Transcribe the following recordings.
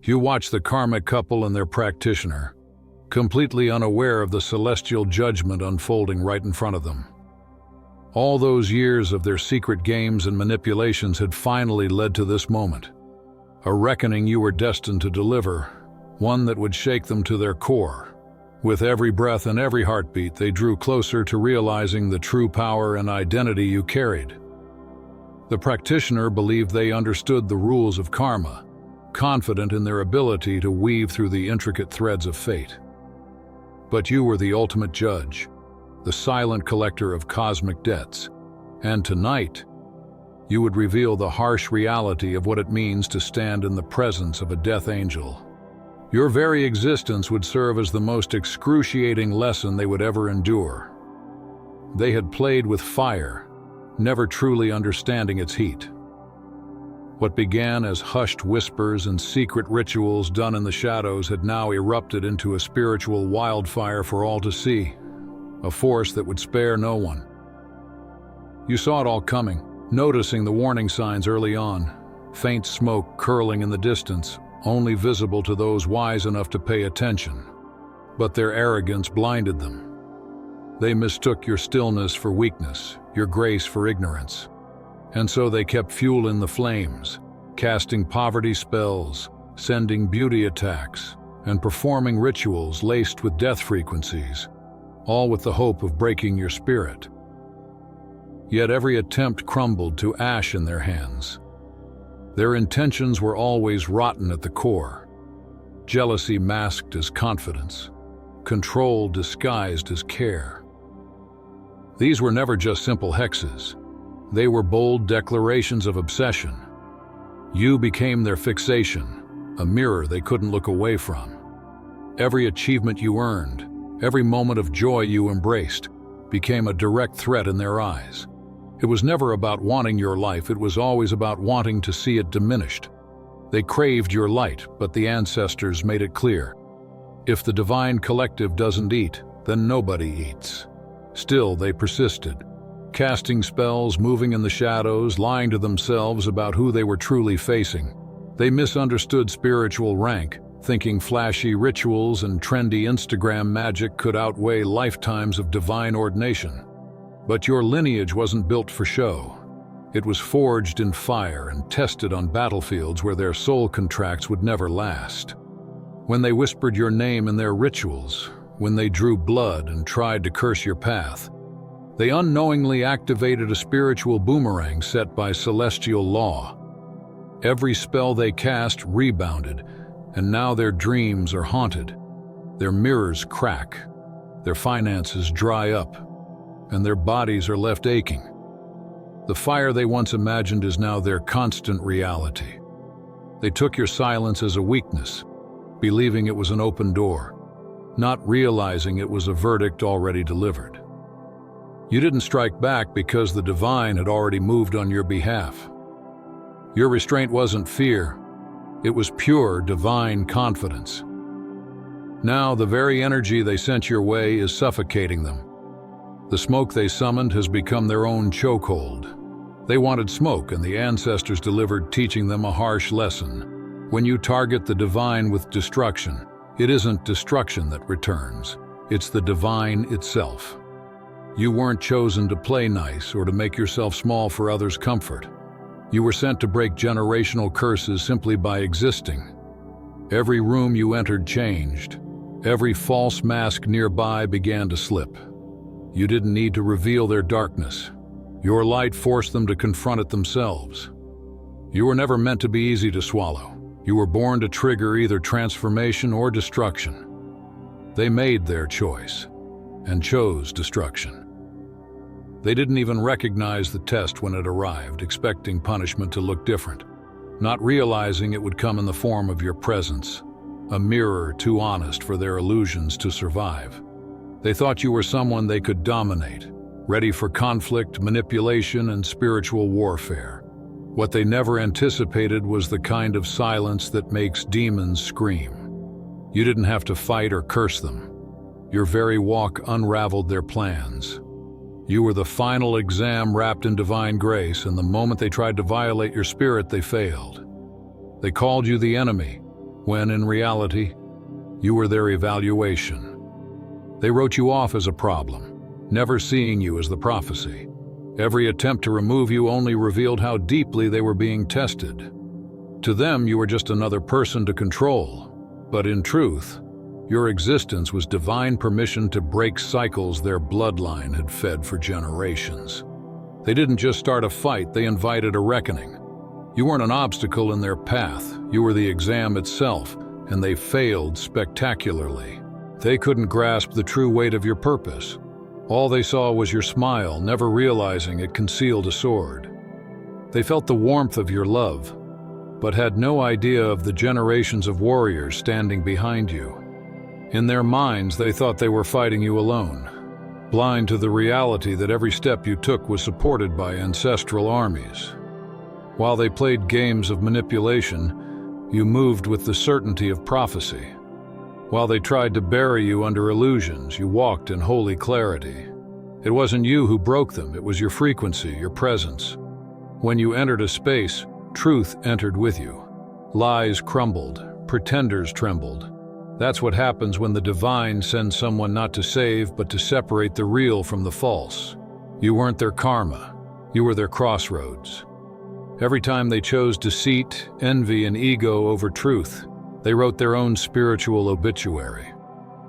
You watch the karmic couple and their practitioner, completely unaware of the celestial judgment unfolding right in front of them. All those years of their secret games and manipulations had finally led to this moment, a reckoning you were destined to deliver, one that would shake them to their core. With every breath and every heartbeat, they drew closer to realizing the true power and identity you carried. The practitioner believed they understood the rules of karma, confident in their ability to weave through the intricate threads of fate. But you were the ultimate judge, the silent collector of cosmic debts, and tonight, you would reveal the harsh reality of what it means to stand in the presence of a death angel. Your very existence would serve as the most excruciating lesson they would ever endure. They had played with fire, never truly understanding its heat. What began as hushed whispers and secret rituals done in the shadows had now erupted into a spiritual wildfire for all to see, a force that would spare no one. You saw it all coming, noticing the warning signs early on, faint smoke curling in the distance, only visible to those wise enough to pay attention. But their arrogance blinded them. They mistook your stillness for weakness, your grace for ignorance. And so they kept fueling the flames, casting poverty spells, sending beauty attacks, and performing rituals laced with death frequencies, all with the hope of breaking your spirit. Yet every attempt crumbled to ash in their hands. Their intentions were always rotten at the core. Jealousy masked as confidence, control disguised as care. These were never just simple hexes. They were bold declarations of obsession. You became their fixation, a mirror they couldn't look away from. Every achievement you earned, every moment of joy you embraced, became a direct threat in their eyes. It was never about wanting your life, it was always about wanting to see it diminished. They craved your light, but the ancestors made it clear. If the divine collective doesn't eat, then nobody eats. Still, they persisted, casting spells, moving in the shadows, lying to themselves about who they were truly facing. They misunderstood spiritual rank, thinking flashy rituals and trendy Instagram magic could outweigh lifetimes of divine ordination. But your lineage wasn't built for show. It was forged in fire and tested on battlefields where their soul contracts would never last. When they whispered your name in their rituals, when they drew blood and tried to curse your path, they unknowingly activated a spiritual boomerang set by celestial law. Every spell they cast rebounded, and now their dreams are haunted. Their mirrors crack, their finances dry up, and their bodies are left aching. The fire they once imagined is now their constant reality. They took your silence as a weakness, believing it was an open door, not realizing it was a verdict already delivered. You didn't strike back because the divine had already moved on your behalf. Your restraint wasn't fear, it was pure divine confidence. Now the very energy they sent your way is suffocating them. The smoke they summoned has become their own chokehold. They wanted smoke, and the ancestors delivered, teaching them a harsh lesson. When you target the divine with destruction, it isn't destruction that returns, it's the divine itself. You weren't chosen to play nice or to make yourself small for others' comfort. You were sent to break generational curses simply by existing. Every room you entered changed. Every false mask nearby began to slip. You didn't need to reveal their darkness. Your light forced them to confront it themselves. You were never meant to be easy to swallow. You were born to trigger either transformation or destruction. They made their choice and chose destruction. They didn't even recognize the test when it arrived, expecting punishment to look different, not realizing it would come in the form of your presence, a mirror too honest for their illusions to survive. They thought you were someone they could dominate, ready for conflict, manipulation, and spiritual warfare. What they never anticipated was the kind of silence that makes demons scream. You didn't have to fight or curse them. Your very walk unraveled their plans. You were the final exam wrapped in divine grace, and the moment they tried to violate your spirit, they failed. They called you the enemy, when in reality, you were their evaluation. They wrote you off as a problem, never seeing you as the prophecy. Every attempt to remove you only revealed how deeply they were being tested. To them, you were just another person to control, but in truth, your existence was divine permission to break cycles their bloodline had fed for generations. They didn't just start a fight, they invited a reckoning. You weren't an obstacle in their path, you were the exam itself, and they failed spectacularly. They couldn't grasp the true weight of your purpose. All they saw was your smile, never realizing it concealed a sword. They felt the warmth of your love, but had no idea of the generations of warriors standing behind you. In their minds, they thought they were fighting you alone, blind to the reality that every step you took was supported by ancestral armies. While they played games of manipulation, you moved with the certainty of prophecy. While they tried to bury you under illusions, you walked in holy clarity. It wasn't you who broke them, it was your frequency, your presence. When you entered a space, truth entered with you. Lies crumbled, pretenders trembled. That's what happens when the divine sends someone not to save, but to separate the real from the false. You weren't their karma, you were their crossroads. Every time they chose deceit, envy, and ego over truth, they wrote their own spiritual obituary.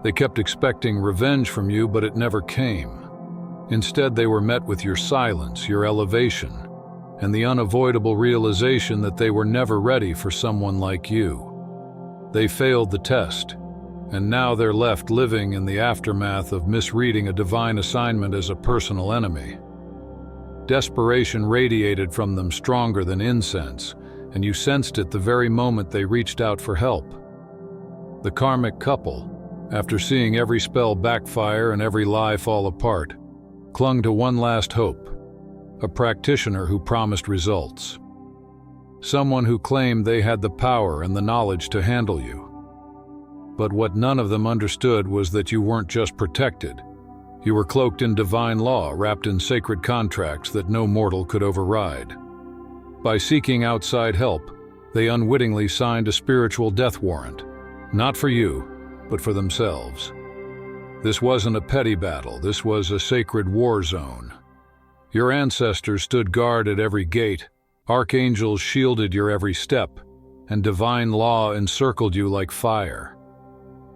They kept expecting revenge from you, but it never came. Instead, they were met with your silence, your elevation, and the unavoidable realization that they were never ready for someone like you. They failed the test, and now they're left living in the aftermath of misreading a divine assignment as a personal enemy. Desperation radiated from them stronger than incense, and you sensed it the very moment they reached out for help. The karmic couple, after seeing every spell backfire and every lie fall apart, clung to one last hope: a practitioner who promised results. Someone who claimed they had the power and the knowledge to handle you. But what none of them understood was that you weren't just protected. You were cloaked in divine law, wrapped in sacred contracts that no mortal could override. By seeking outside help, they unwittingly signed a spiritual death warrant, not for you, but for themselves. This wasn't a petty battle, this was a sacred war zone. Your ancestors stood guard at every gate, archangels shielded your every step, and divine law encircled you like fire.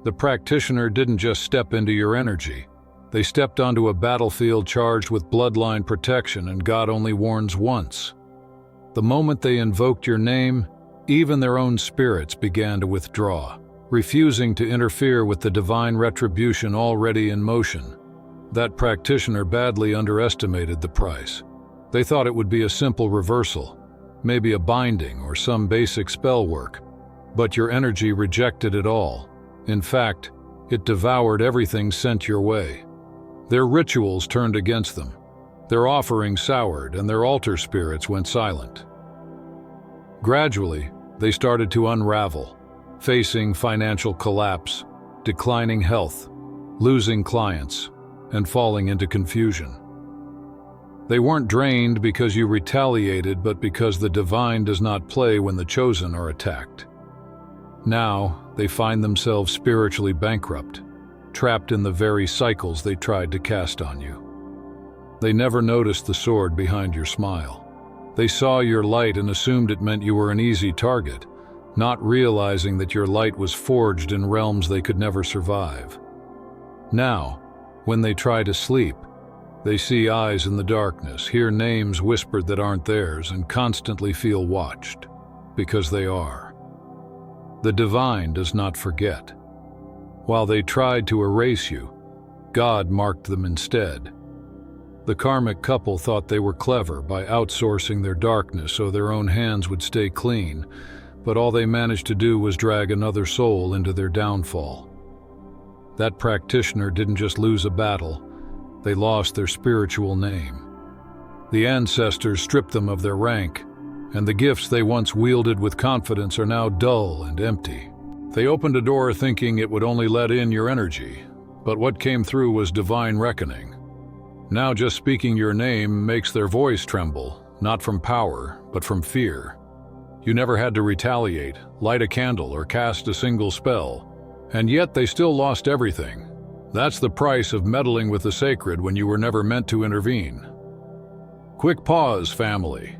The practitioner didn't just step into your energy, they stepped onto a battlefield charged with bloodline protection, and God only warns once. The moment they invoked your name, even their own spirits began to withdraw, refusing to interfere with the divine retribution already in motion. That practitioner badly underestimated the price. They thought it would be a simple reversal, maybe a binding or some basic spell work, but your energy rejected it all. In fact, it devoured everything sent your way. Their rituals turned against them. Their offerings soured, and their altar spirits went silent. Gradually, they started to unravel, facing financial collapse, declining health, losing clients, and falling into confusion. They weren't drained because you retaliated, but because the divine does not play when the chosen are attacked. Now, they find themselves spiritually bankrupt, trapped in the very cycles they tried to cast on you. They never noticed the sword behind your smile. They saw your light and assumed it meant you were an easy target, not realizing that your light was forged in realms they could never survive. Now, when they try to sleep, they see eyes in the darkness, hear names whispered that aren't theirs, and constantly feel watched, because they are. The divine does not forget. While they tried to erase you, God marked them instead. The karmic couple thought they were clever by outsourcing their darkness so their own hands would stay clean, but all they managed to do was drag another soul into their downfall. That practitioner didn't just lose a battle, they lost their spiritual name. The ancestors stripped them of their rank, and the gifts they once wielded with confidence are now dull and empty. They opened a door thinking it would only let in your energy, but what came through was divine reckoning. Now just speaking your name makes their voice tremble, not from power, but from fear. You never had to retaliate, light a candle, or cast a single spell. And yet they still lost everything. That's the price of meddling with the sacred when you were never meant to intervene. Quick pause, family.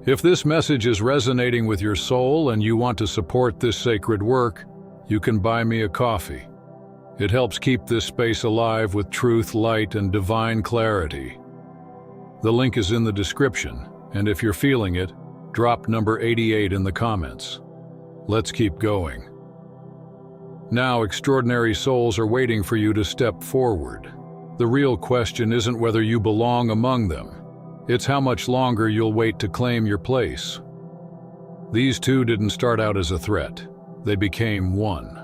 If this message is resonating with your soul and you want to support this sacred work, you can buy me a coffee. It helps keep this space alive with truth, light, and divine clarity. The link is in the description, and if you're feeling it, drop number 88 in the comments. Let's keep going. Now, extraordinary souls are waiting for you to step forward. The real question isn't whether you belong among them. It's how much longer you'll wait to claim your place. These two didn't start out as a threat. They became one.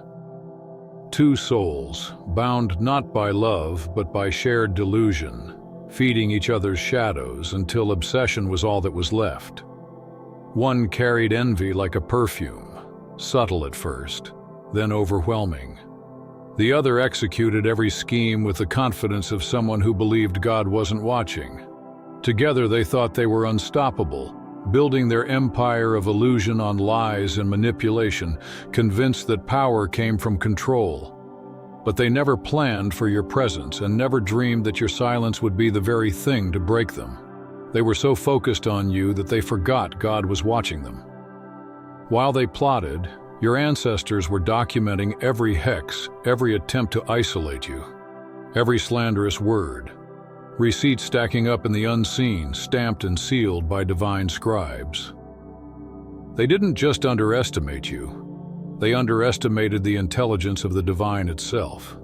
Two souls, bound not by love, but by shared delusion, feeding each other's shadows until obsession was all that was left. One carried envy like a perfume, subtle at first, then overwhelming. The other executed every scheme with the confidence of someone who believed God wasn't watching. Together they thought they were unstoppable, building their empire of illusion on lies and manipulation, convinced that power came from control. But they never planned for your presence and never dreamed that your silence would be the very thing to break them. They were so focused on you that they forgot God was watching them. While they plotted, your ancestors were documenting every hex, every attempt to isolate you, every slanderous word. Receipts stacking up in the unseen, stamped and sealed by divine scribes. They didn't just underestimate you. They underestimated the intelligence of the divine itself.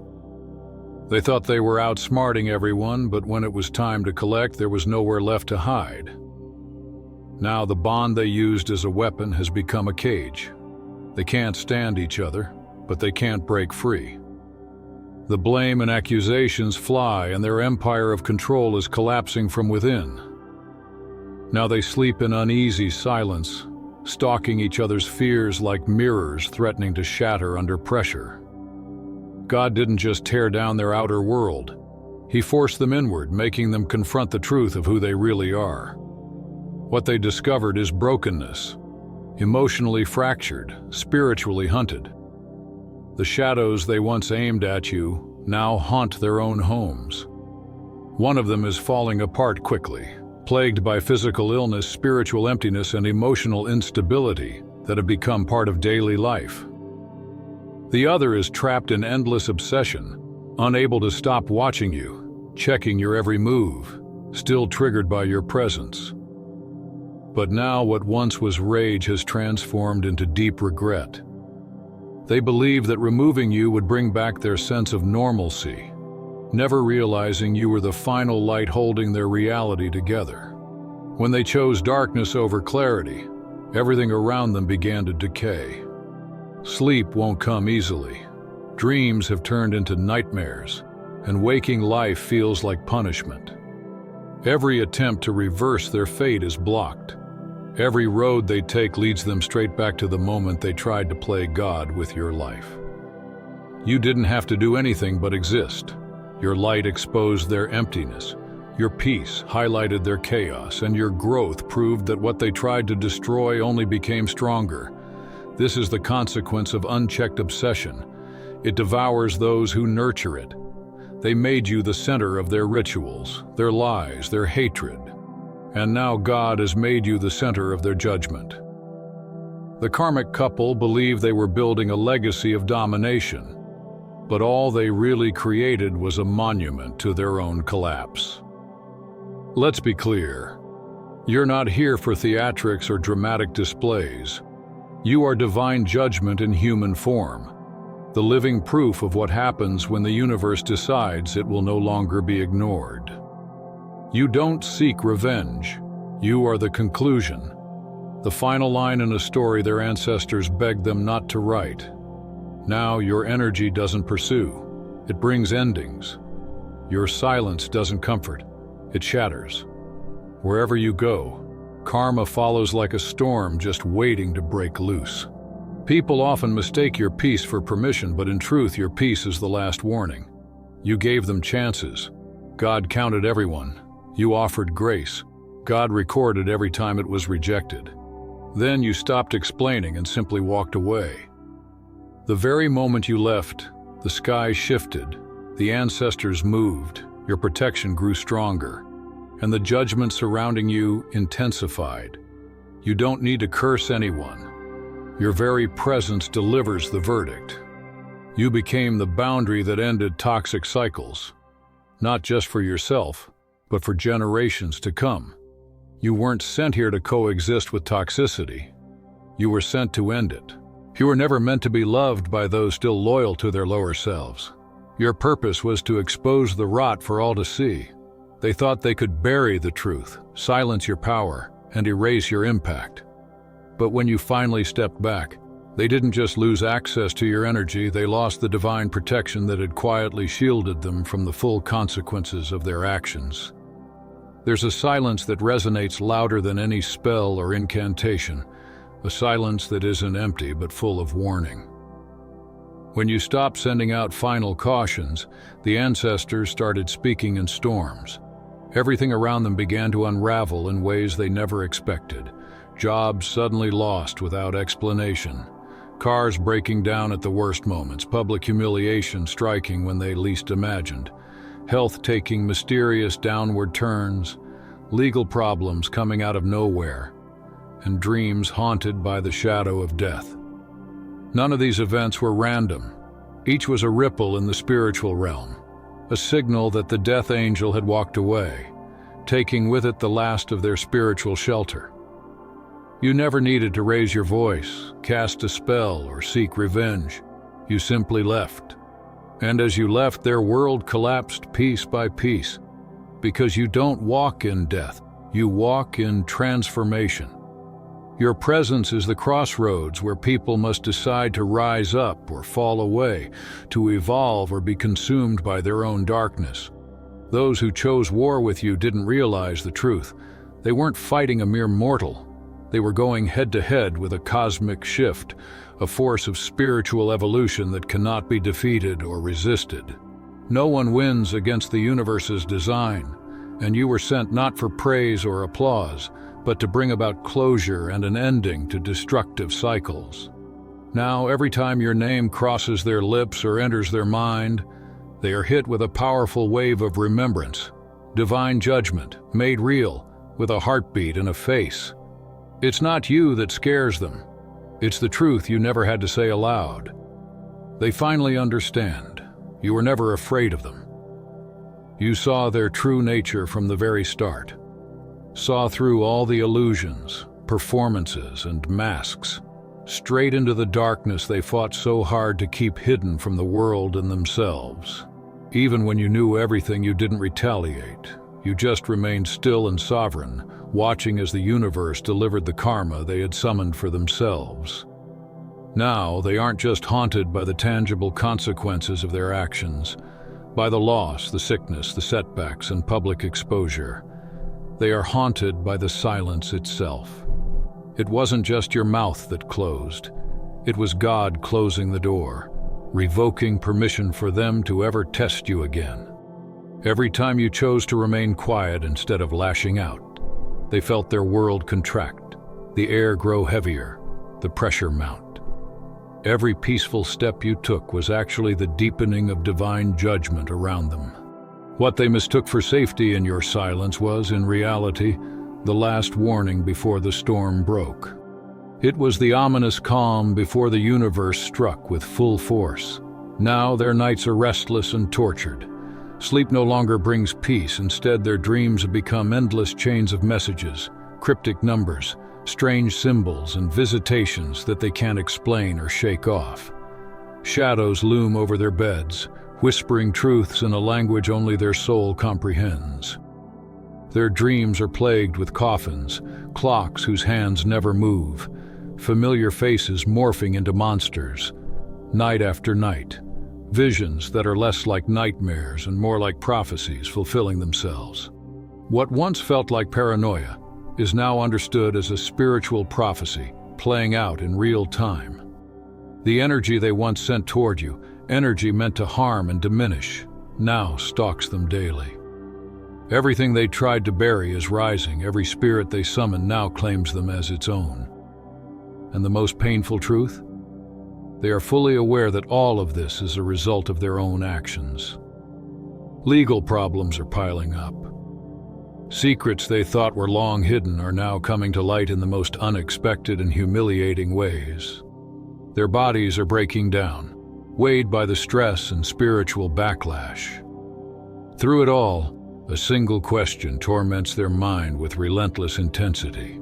They thought they were outsmarting everyone, but when it was time to collect, there was nowhere left to hide. Now the bond they used as a weapon has become a cage. They can't stand each other, but they can't break free. The blame and accusations fly, and their empire of control is collapsing from within. Now they sleep in uneasy silence, stalking each other's fears like mirrors threatening to shatter under pressure. God didn't just tear down their outer world. He forced them inward, making them confront the truth of who they really are. What they discovered is brokenness, emotionally fractured, spiritually hunted. The shadows they once aimed at you now haunt their own homes. One of them is falling apart quickly, plagued by physical illness, spiritual emptiness, and emotional instability that have become part of daily life. The other is trapped in endless obsession, unable to stop watching you, checking your every move, still triggered by your presence. But now what once was rage has transformed into deep regret. They believed that removing you would bring back their sense of normalcy, never realizing you were the final light holding their reality together. When they chose darkness over clarity, everything around them began to decay. Sleep won't come easily. Dreams have turned into nightmares, and waking life feels like punishment. Every attempt to reverse their fate is blocked. Every road they take leads them straight back to the moment they tried to play God with your life. You didn't have to do anything but exist. Your light exposed their emptiness. Your peace highlighted their chaos, and your growth proved that what they tried to destroy only became stronger. This is the consequence of unchecked obsession. It devours those who nurture it. They made you the center of their rituals, their lies, their hatred. And now God has made you the center of their judgment. The karmic couple believed they were building a legacy of domination, but all they really created was a monument to their own collapse. Let's be clear. You're not here for theatrics or dramatic displays. You are divine judgment in human form, the living proof of what happens when the universe decides it will no longer be ignored. You don't seek revenge. You are the conclusion, the final line in a story their ancestors begged them not to write. Now your energy doesn't pursue. It brings endings. Your silence doesn't comfort. It shatters. Wherever you go, karma follows like a storm just waiting to break loose. People often mistake your peace for permission, but in truth, your peace is the last warning. You gave them chances. God counted everyone. You offered grace. God recorded every time it was rejected. Then you stopped explaining and simply walked away. The very moment you left, the sky shifted, the ancestors moved, your protection grew stronger, and the judgment surrounding you intensified. You don't need to curse anyone. Your very presence delivers the verdict. You became the boundary that ended toxic cycles, not just for yourself, but for generations to come. You weren't sent here to coexist with toxicity. You were sent to end it. You were never meant to be loved by those still loyal to their lower selves. Your purpose was to expose the rot for all to see. They thought they could bury the truth, silence your power, and erase your impact. But when you finally stepped back, they didn't just lose access to your energy, they lost the divine protection that had quietly shielded them from the full consequences of their actions. There's a silence that resonates louder than any spell or incantation, a silence that isn't empty but full of warning. When you stopped sending out final cautions, the ancestors started speaking in storms. Everything around them began to unravel in ways they never expected. Jobs suddenly lost without explanation. Cars breaking down at the worst moments, public humiliation striking when they least imagined, health taking mysterious downward turns, legal problems coming out of nowhere, and dreams haunted by the shadow of death. None of these events were random. Each was a ripple in the spiritual realm, a signal that the death angel had walked away, taking with it the last of their spiritual shelter. You never needed to raise your voice, cast a spell, or seek revenge. You simply left. And as you left, their world collapsed piece by piece. Because you don't walk in death, you walk in transformation. Your presence is the crossroads where people must decide to rise up or fall away, to evolve or be consumed by their own darkness. Those who chose war with you didn't realize the truth. They weren't fighting a mere mortal. They were going head-to-head with a cosmic shift, a force of spiritual evolution that cannot be defeated or resisted. No one wins against the universe's design, and you were sent not for praise or applause, but to bring about closure and an ending to destructive cycles. Now, every time your name crosses their lips or enters their mind, they are hit with a powerful wave of remembrance, divine judgment, made real, with a heartbeat and a face. It's not you that scares them. It's the truth you never had to say aloud. They finally understand. You were never afraid of them. You saw their true nature from the very start. Saw through all the illusions, performances, and masks, straight into the darkness they fought so hard to keep hidden from the world and themselves. Even when you knew everything, you didn't retaliate. You just remained still and sovereign, watching as the universe delivered the karma they had summoned for themselves. Now, they aren't just haunted by the tangible consequences of their actions, by the loss, the sickness, the setbacks, and public exposure. They are haunted by the silence itself. It wasn't just your mouth that closed. It was God closing the door, revoking permission for them to ever test you again. Every time you chose to remain quiet instead of lashing out, they felt their world contract, the air grow heavier, the pressure mount. Every peaceful step you took was actually the deepening of divine judgment around them. What they mistook for safety in your silence was, in reality, the last warning before the storm broke. It was the ominous calm before the universe struck with full force. Now their nights are restless and tortured. Sleep no longer brings peace. Instead, their dreams have become endless chains of messages, cryptic numbers, strange symbols, and visitations that they can't explain or shake off. Shadows loom over their beds, whispering truths in a language only their soul comprehends. Their dreams are plagued with coffins, clocks whose hands never move, familiar faces morphing into monsters, night after night. Visions that are less like nightmares and more like prophecies fulfilling themselves. What once felt like paranoia is now understood as a spiritual prophecy playing out in real time. The energy they once sent toward you, energy meant to harm and diminish, now stalks them daily. Everything they tried to bury is rising. Every spirit they summon now claims them as its own. And the most painful truth? They are fully aware that all of this is a result of their own actions. Legal problems are piling up. Secrets they thought were long hidden are now coming to light in the most unexpected and humiliating ways. Their bodies are breaking down, weighed by the stress and spiritual backlash. Through it all, a single question torments their mind with relentless intensity.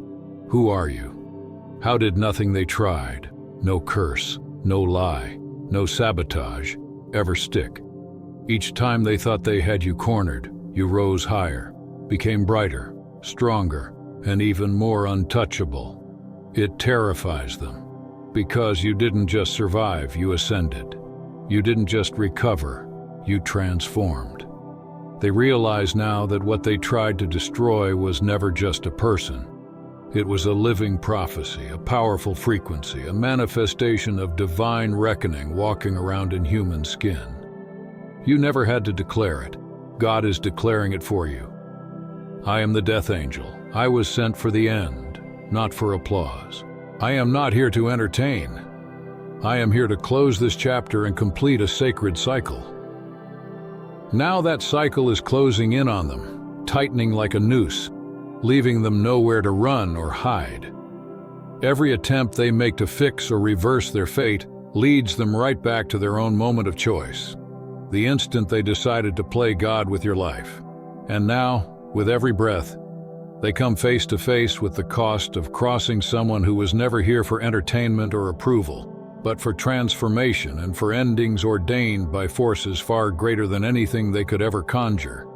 Who are you? How did nothing they tried, no curse, no lie, no sabotage, ever stick? Each time they thought they had you cornered, you rose higher, became brighter, stronger, and even more untouchable. It terrifies them, because you didn't just survive, you ascended. You didn't just recover, you transformed. They realize now that what they tried to destroy was never just a person. It was a living prophecy, a powerful frequency, a manifestation of divine reckoning walking around in human skin. You never had to declare it. God is declaring it for you. I am the death angel. I was sent for the end, not for applause. I am not here to entertain. I am here to close this chapter and complete a sacred cycle. Now that cycle is closing in on them, tightening like a noose, leaving them nowhere to run or hide. Every attempt they make to fix or reverse their fate leads them right back to their own moment of choice, the instant they decided to play God with your life. And now, with every breath, they come face to face with the cost of crossing someone who was never here for entertainment or approval, but for transformation and for endings ordained by forces far greater than anything they could ever conjure.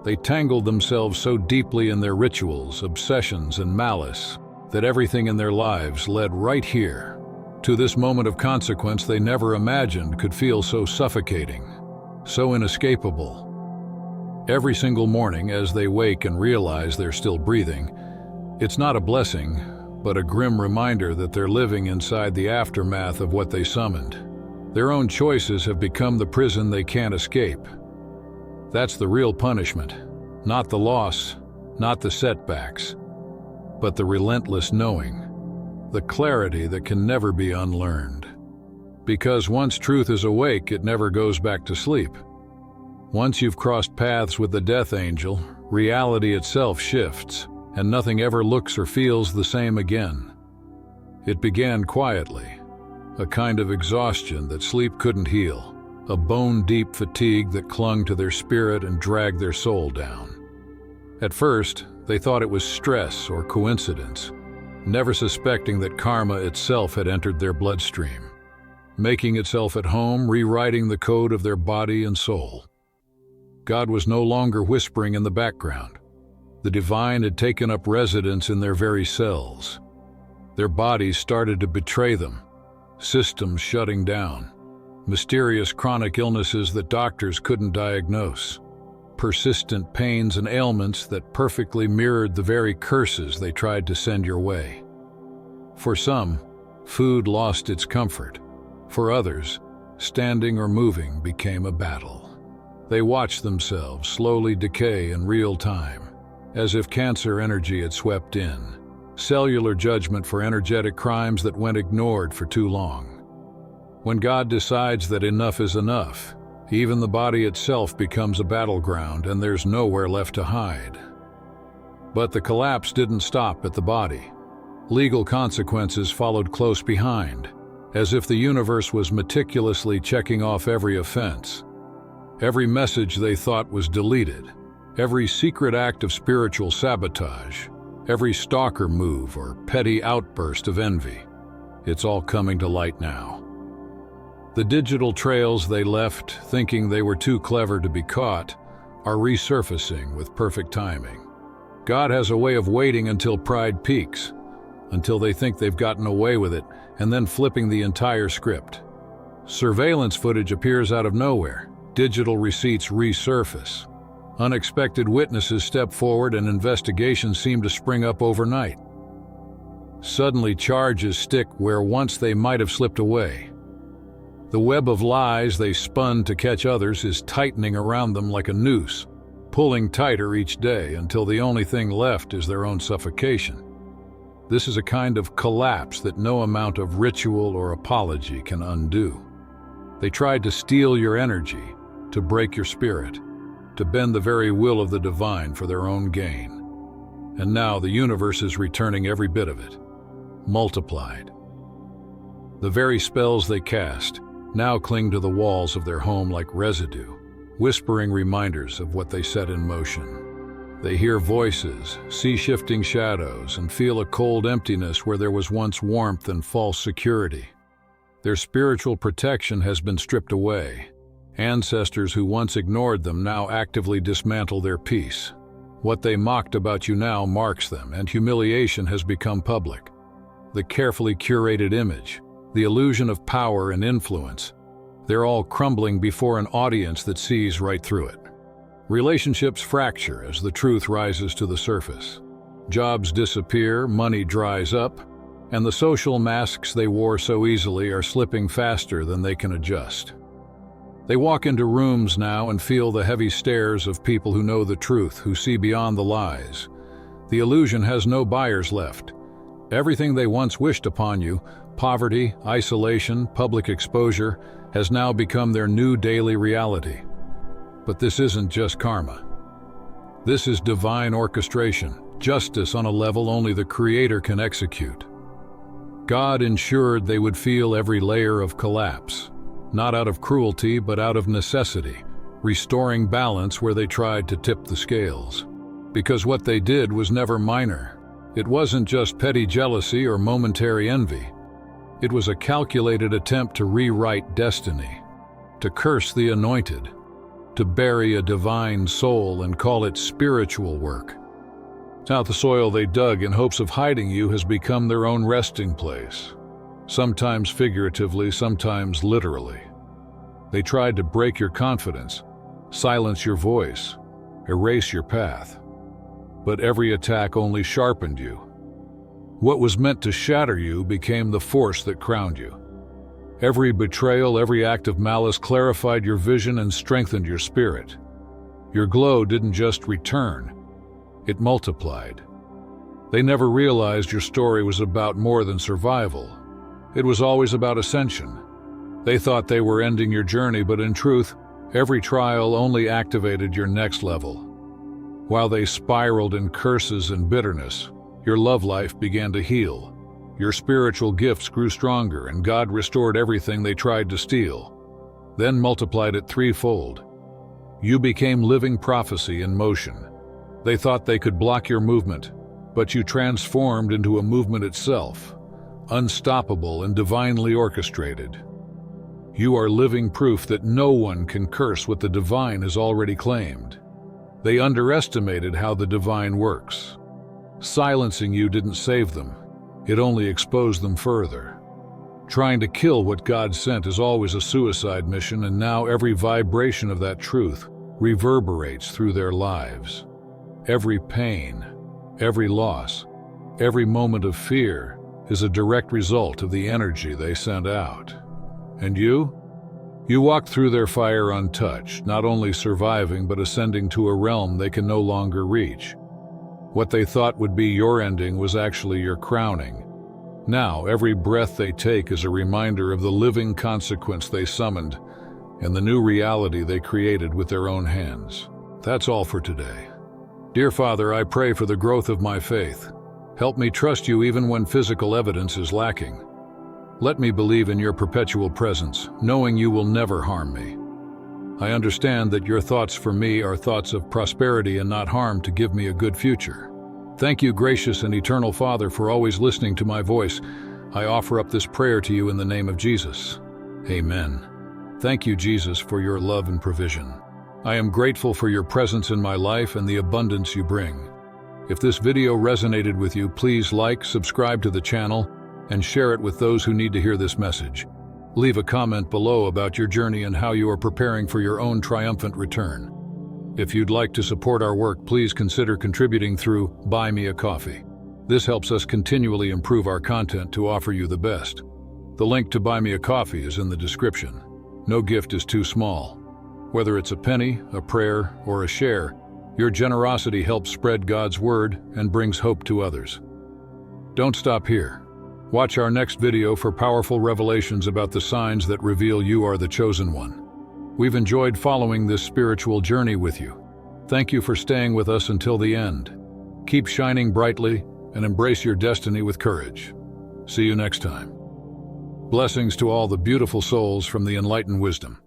They tangled themselves so deeply in their rituals, obsessions, and malice that everything in their lives led right here, to this moment of consequence they never imagined could feel so suffocating, so inescapable. Every single morning as they wake and realize they're still breathing, it's not a blessing, but a grim reminder that they're living inside the aftermath of what they summoned. Their own choices have become the prison they can't escape. That's the real punishment, not the loss, not the setbacks, but the relentless knowing, the clarity that can never be unlearned. Because once truth is awake, it never goes back to sleep. Once you've crossed paths with the death angel, reality itself shifts, and nothing ever looks or feels the same again. It began quietly, a kind of exhaustion that sleep couldn't heal, a bone-deep fatigue that clung to their spirit and dragged their soul down. At first, they thought it was stress or coincidence, never suspecting that karma itself had entered their bloodstream, making itself at home, rewriting the code of their body and soul. God was no longer whispering in the background. The divine had taken up residence in their very cells. Their bodies started to betray them, systems shutting down, mysterious chronic illnesses that doctors couldn't diagnose, persistent pains and ailments that perfectly mirrored the very curses they tried to send your way. For some, food lost its comfort. For others, standing or moving became a battle. They watched themselves slowly decay in real time, as if cancer energy had swept in, cellular judgment for energetic crimes that went ignored for too long. When God decides that enough is enough, even the body itself becomes a battleground and there's nowhere left to hide. But the collapse didn't stop at the body. Legal consequences followed close behind, as if the universe was meticulously checking off every offense. Every message they thought was deleted, every secret act of spiritual sabotage, every stalker move or petty outburst of envy. It's all coming to light now. The digital trails they left, thinking they were too clever to be caught, are resurfacing with perfect timing. God has a way of waiting until pride peaks, until they think they've gotten away with it, and then flipping the entire script. Surveillance footage appears out of nowhere. Digital receipts resurface. Unexpected witnesses step forward and investigations seem to spring up overnight. Suddenly charges stick where once they might have slipped away. The web of lies they spun to catch others is tightening around them like a noose, pulling tighter each day until the only thing left is their own suffocation. This is a kind of collapse that no amount of ritual or apology can undo. They tried to steal your energy, to break your spirit, to bend the very will of the divine for their own gain. And now the universe is returning every bit of it, multiplied. The very spells they cast now cling to the walls of their home like residue, whispering reminders of what they set in motion. They hear voices, see shifting shadows, and feel a cold emptiness where there was once warmth and false security. Their spiritual protection has been stripped away. Ancestors who once ignored them now actively dismantle their peace. What they mocked about you now marks them, and humiliation has become public. The carefully curated image, the illusion of power and influence, they're all crumbling before an audience that sees right through it. Relationships fracture as the truth rises to the surface. Jobs disappear, money dries up, and the social masks they wore so easily are slipping faster than they can adjust. They walk into rooms now and feel the heavy stares of people who know the truth, who see beyond the lies. The illusion has no buyers left. Everything they once wished upon you, poverty, isolation, public exposure, has now become their new daily reality. But this isn't just karma. This is divine orchestration, justice on a level only the Creator can execute. God ensured they would feel every layer of collapse, not out of cruelty but out of necessity, restoring balance where they tried to tip the scales. Because what they did was never minor. It wasn't just petty jealousy or momentary envy. It was a calculated attempt to rewrite destiny, to curse the anointed, to bury a divine soul and call it spiritual work. Now the soil they dug in hopes of hiding you has become their own resting place, sometimes figuratively, sometimes literally. They tried to break your confidence, silence your voice, erase your path. But every attack only sharpened you. What was meant to shatter you became the force that crowned you. Every betrayal, every act of malice clarified your vision and strengthened your spirit. Your glow didn't just return, it multiplied. They never realized your story was about more than survival. It was always about ascension. They thought they were ending your journey, but in truth, every trial only activated your next level. While they spiraled in curses and bitterness, your love life began to heal. Your spiritual gifts grew stronger, and God restored everything they tried to steal, then multiplied it threefold. You became living prophecy in motion. They thought they could block your movement, but you transformed into a movement itself, unstoppable and divinely orchestrated. You are living proof that no one can curse what the divine has already claimed. They underestimated how the divine works. Silencing you didn't save them. It only exposed them further. Trying to kill what God sent is always a suicide mission, and now every vibration of that truth reverberates through their lives. Every pain, every loss, every moment of fear is a direct result of the energy they sent out. And you? You walked through their fire untouched, not only surviving but ascending to a realm they can no longer reach. What they thought would be your ending was actually your crowning. Now, every breath they take is a reminder of the living consequence they summoned and the new reality they created with their own hands. That's all for today. Dear Father, I pray for the growth of my faith. Help me trust you even when physical evidence is lacking. Let me believe in your perpetual presence, knowing you will never harm me. I understand that your thoughts for me are thoughts of prosperity and not harm, to give me a good future. Thank you, gracious and eternal Father, for always listening to my voice. I offer up this prayer to you in the name of Jesus. Amen. Thank you, Jesus, for your love and provision. I am grateful for your presence in my life and the abundance you bring. If this video resonated with you, please like, subscribe to the channel, and share it with those who need to hear this message. Leave a comment below about your journey and how you are preparing for your own triumphant return. If you'd like to support our work, please consider contributing through Buy Me a Coffee. This helps us continually improve our content to offer you the best. The link to Buy Me a Coffee is in the description. No gift is too small. Whether it's a penny, a prayer, or a share, your generosity helps spread God's word and brings hope to others. Don't stop here. Watch our next video for powerful revelations about the signs that reveal you are the chosen one. We've enjoyed following this spiritual journey with you. Thank you for staying with us until the end. Keep shining brightly and embrace your destiny with courage. See you next time. Blessings to all the beautiful souls from the Enlighten wisdom.